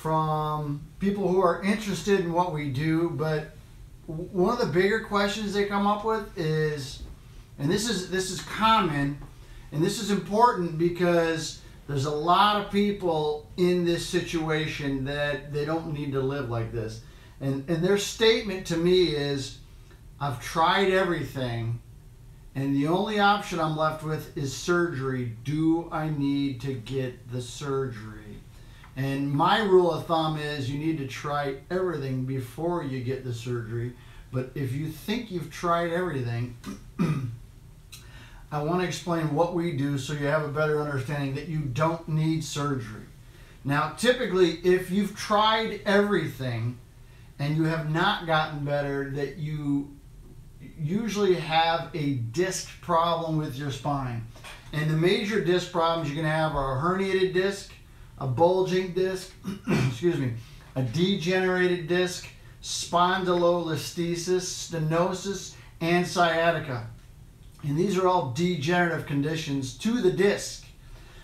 from people who are interested in what we do, but one of the bigger questions they come up with is, and this is common, and this is important because there's a lot of people in this situation that they don't need to live like this. And their statement to me is, I've tried everything, and the only option I'm left with is surgery. Do I need to get the surgery? And my rule of thumb is you need to try everything before you get the surgery. But if you think you've tried everything, I want to explain what we do so you have a better understanding that you don't need surgery. Now, typically, if you've tried everything and you have not gotten better, that you usually have a disc problem with your spine. And the major disc problems you're going to have are a herniated disc, a bulging disc, excuse me, a degenerated disc, spondylolisthesis, stenosis, and sciatica. And these are all degenerative conditions to the disc.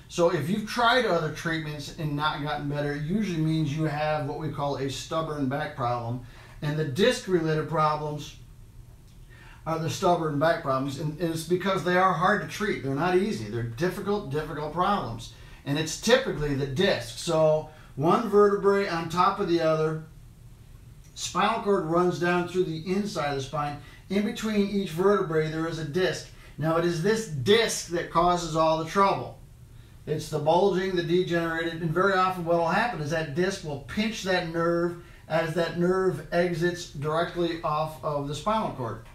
So if you've tried other treatments and not gotten better, it usually means you have what we call a stubborn back problem. And the disc-related problems are the stubborn back problems. And it's because they are hard to treat. They're not easy. They're difficult problems. And it's typically the disc. So one vertebrae on top of the other, spinal cord runs down through the inside of the spine. In between each vertebrae there is a disc. Now it is this disc that causes all the trouble. It's the bulging, the degenerated, and very often what will happen is that disc will pinch that nerve as that nerve exits directly off of the spinal cord.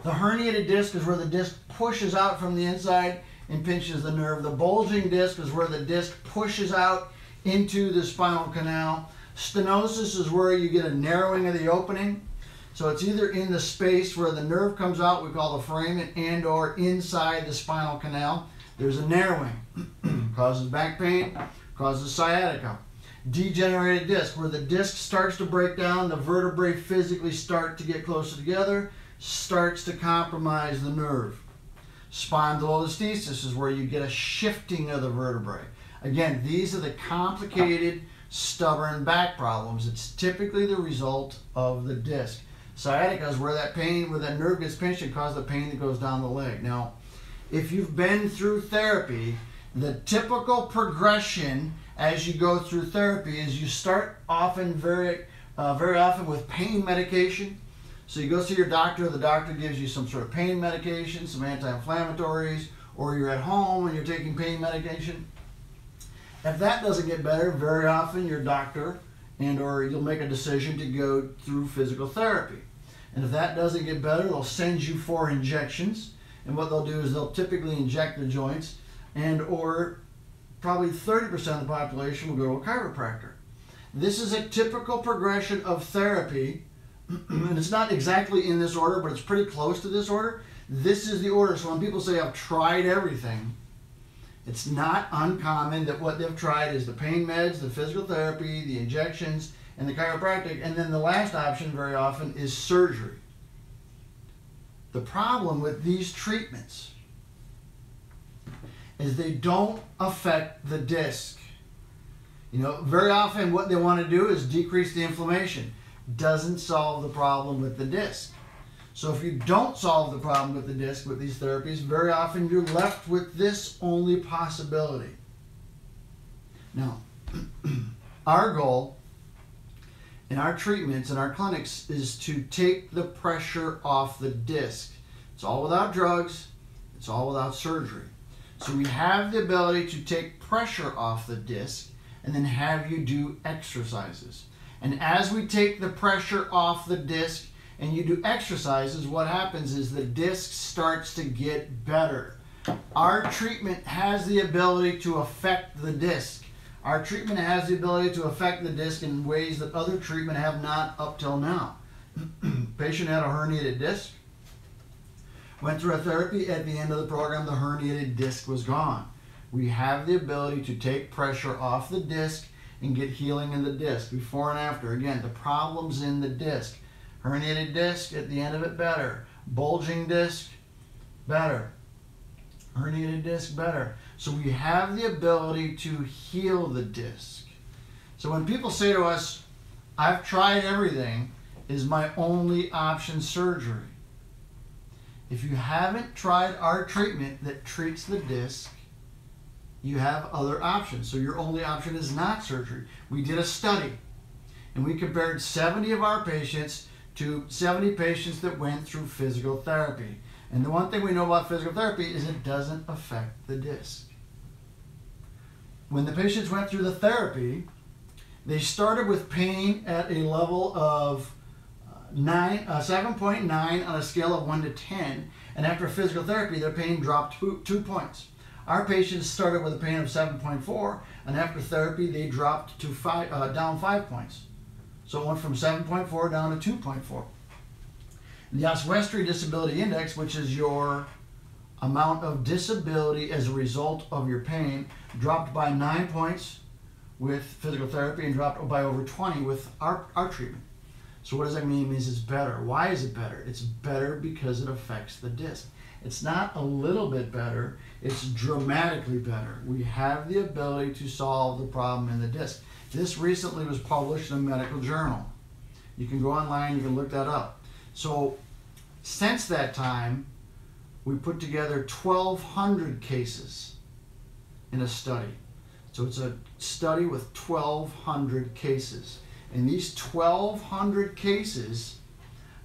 The herniated disc is where the disc pushes out from the inside and pinches the nerve. The bulging disc is where the disc pushes out into the spinal canal. Stenosis is where you get a narrowing of the opening. So it's either in the space where the nerve comes out, we call the foramen, and or inside the spinal canal. There's a narrowing. Causes back pain, causes sciatica. Degenerated disc, where the disc starts to break down, the vertebrae physically start to get closer together, starts to compromise the nerve. Spondylolisthesis is where you get a shifting of the vertebrae. Again, these are the complicated, stubborn back problems. It's typically the result of the disc. Sciatica is where that pain, where that nerve gets pinched and causes the pain that goes down the leg. Now, if you've been through therapy, the typical progression as you go through therapy is you start often very often with pain medication. So you go see your doctor, the doctor gives you some sort of pain medication, some anti-inflammatories, or you're at home and you're taking pain medication. If that doesn't get better, very often your doctor and or you'll make a decision to go through physical therapy. And if that doesn't get better, they'll send you for injections. And what they'll do is they'll typically inject the joints, and or probably 30% of the population will go to a chiropractor. This is a typical progression of therapy, and it's not exactly in this order, but it's pretty close to this order. This is the order. So when people say, I've tried everything, it's not uncommon that what they've tried is the pain meds, the physical therapy, the injections, and the chiropractic, and then the last option very often is surgery. The problem with these treatments is they don't affect the disc. You know, very often what they want to do is decrease the inflammation. Doesn't solve the problem with the disc. So if you don't solve the problem with the disc with these therapies, very often you're left with this only possibility. Now, our goal in our treatments in our clinics is to take the pressure off the disc. It's all without drugs. It's all without surgery. So we have the ability to take pressure off the disc and then have you do exercises. And as we take the pressure off the disc and you do exercises, what happens is the disc starts to get better. Our treatment has the ability to affect the disc. Our treatment has the ability to affect the disc in ways that other treatment have not up till now. Patient had a herniated disc, went through a therapy, at the end of the program the herniated disc was gone. We have the ability to take pressure off the disc and get healing in the disc before and after. Again, the problem's in the disc. Herniated disc, at the end of it, better. Bulging disc, better. Herniated disc, better. So we have the ability to heal the disc. So when people say to us, I've tried everything, is my only option surgery? If you haven't tried our treatment that treats the disc, you have other options. So your only option is not surgery. We did a study and we compared 70 of our patients to 70 patients that went through physical therapy. And the one thing we know about physical therapy is it doesn't affect the disc. When the patients went through the therapy, they started with pain at a level of 7.9 on a scale of 1 to 10, and after physical therapy, their pain dropped 2 points. Our patients started with a pain of 7.4, and after therapy, they dropped to down 5 points. So it went from 7.4 down to 2.4. The Oswestry Disability Index, which is your amount of disability as a result of your pain, dropped by 9 points with physical therapy and dropped by over 20 with our treatment. So what does that mean? It means it's better. Why is it better? It's better because it affects the disc. It's not a little bit better, it's dramatically better. We have the ability to solve the problem in the disc. This recently was published in a medical journal. You can go online, you can look that up. So since that time, we put together 1,200 cases in a study. So it's a study with 1,200 cases. In these 1,200 cases,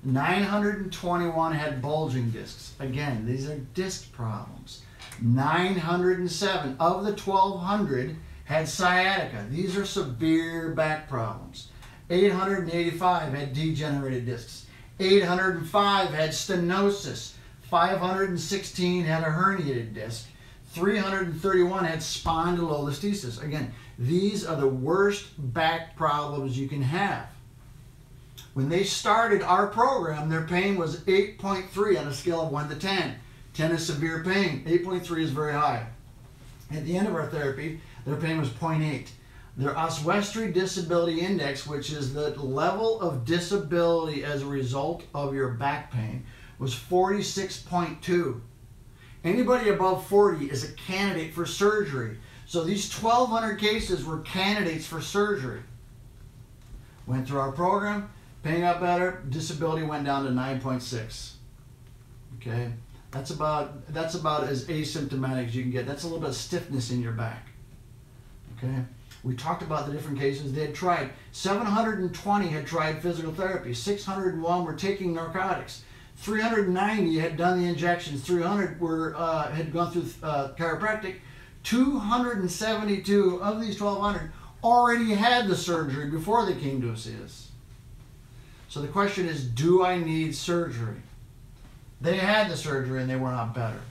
921 had bulging discs. Again, these are disc problems. 907 of the 1,200 had sciatica. These are severe back problems. 885 had degenerated discs. 805 had stenosis. 516 had a herniated disc. 331 had spondylolisthesis. Again, these are the worst back problems you can have. When they started our program, their pain was 8.3 on a scale of 1 to 10. 10 is severe pain. 8.3 is very high. At the end of our therapy, their pain was 0.8. Their Oswestry Disability Index, which is the level of disability as a result of your back pain, was 46.2. Anybody above 40 is a candidate for surgery. So these 1,200 cases were candidates for surgery. Went through our program, pain got better, disability went down to 9.6. Okay, that's about as asymptomatic as you can get. That's a little bit of stiffness in your back. Okay, we talked about the different cases they had tried. 720 had tried physical therapy. 601 were taking narcotics. 390 had done the injections. 300 had gone through chiropractic. 272 of these 1,200 already had the surgery before they came to see us. So the question is, do I need surgery? They had the surgery and they were not better.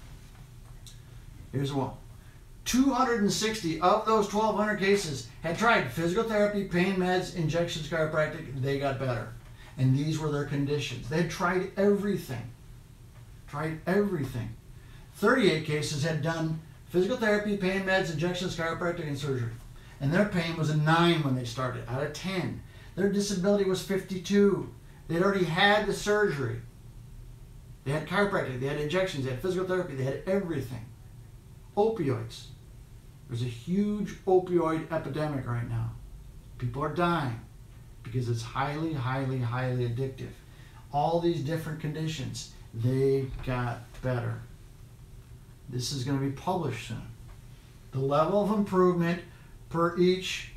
Here's one. 260 of those 1,200 cases had tried physical therapy, pain meds, injections, chiropractic. They got better. And these were their conditions. They had tried everything. Tried everything. 38 cases had done physical therapy, pain meds, injections, chiropractic, and surgery. And their pain was a 9 when they started, out of 10. Their disability was 52. They'd already had the surgery. They had chiropractic, they had injections, they had physical therapy, they had everything. Opioids. There's a huge opioid epidemic right now. People are dying because it's highly, highly, highly addictive. All these different conditions, they got better. This is going to be published soon. The level of improvement per each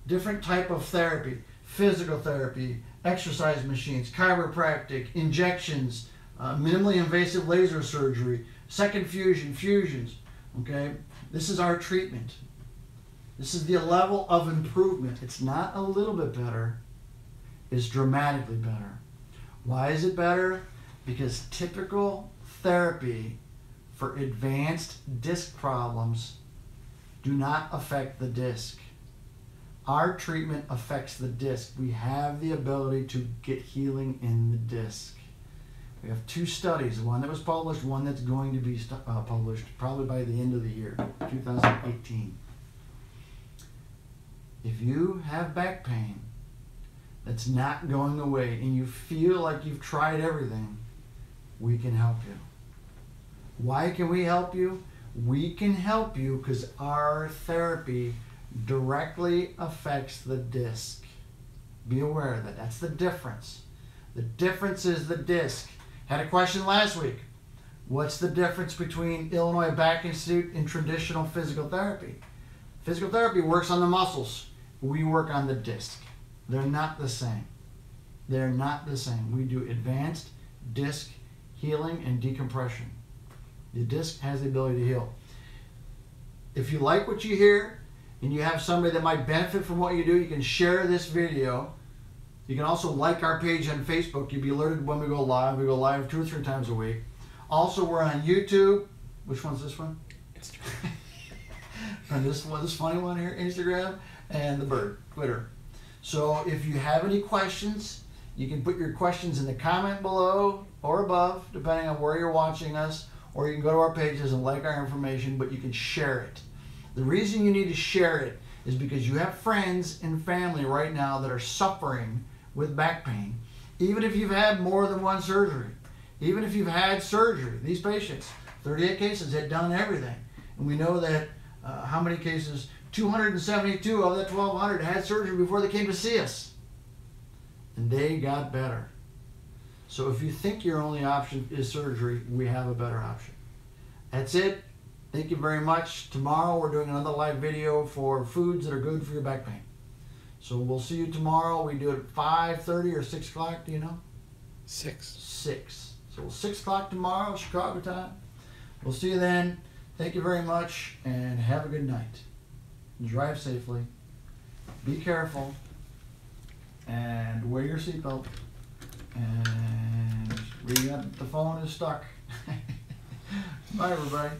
different type of therapy, physical therapy, exercise machines, chiropractic, injections, minimally invasive laser surgery, second fusion, fusions, okay? This is our treatment. This is the level of improvement. It's not a little bit better, it's dramatically better. Why is it better? Because typical therapy for advanced disc problems do not affect the disc. Our treatment affects the disc. We have the ability to get healing in the disc. We have 2 studies, one that was published, one that's going to be published probably by the end of the year, 2018. If you have back pain that's not going away and you feel like you've tried everything, we can help you. Why can we help you? We can help you because our therapy directly affects the disc. Be aware of that. That's the difference. The difference is the disc. Had a question last week. What's the difference between Illinois Back Institute and traditional physical therapy? Physical therapy works on the muscles. We work on the disc. They're not the same. They're not the same. We do advanced disc healing and decompression. The disc has the ability to heal. If you like what you hear and you have somebody that might benefit from what you do, you can share this video. You can also like our page on Facebook. You'll be alerted when we go live. We go live 2 or 3 times a week. Also, we're on YouTube. Which one's this one? Instagram. And this funny one here, Instagram, and the bird, Twitter. So if you have any questions, you can put your questions in the comment below or above, depending on where you're watching us, or you can go to our pages and like our information, but you can share it. The reason you need to share it is because you have friends and family right now that are suffering with back pain. Even if you've had more than one surgery, even if you've had surgery, these patients, 38 cases, had done everything. And we know that how many cases? 272 of that 1,200 had surgery before they came to see us. And they got better. So if you think your only option is surgery, we have a better option. That's it. Thank you very much. Tomorrow we're doing another live video for foods that are good for your back pain. So we'll see you tomorrow. We do it at 5:30 or 6 o'clock, do you know? 6. 6. So 6 o'clock tomorrow, Chicago time. We'll see you then. Thank you very much and have a good night. Drive safely. Be careful. And wear your seatbelt. And the phone is stuck. Bye everybody.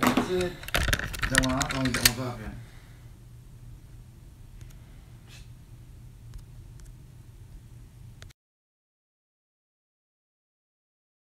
That's it. That one off? Oh, you got one off, yeah.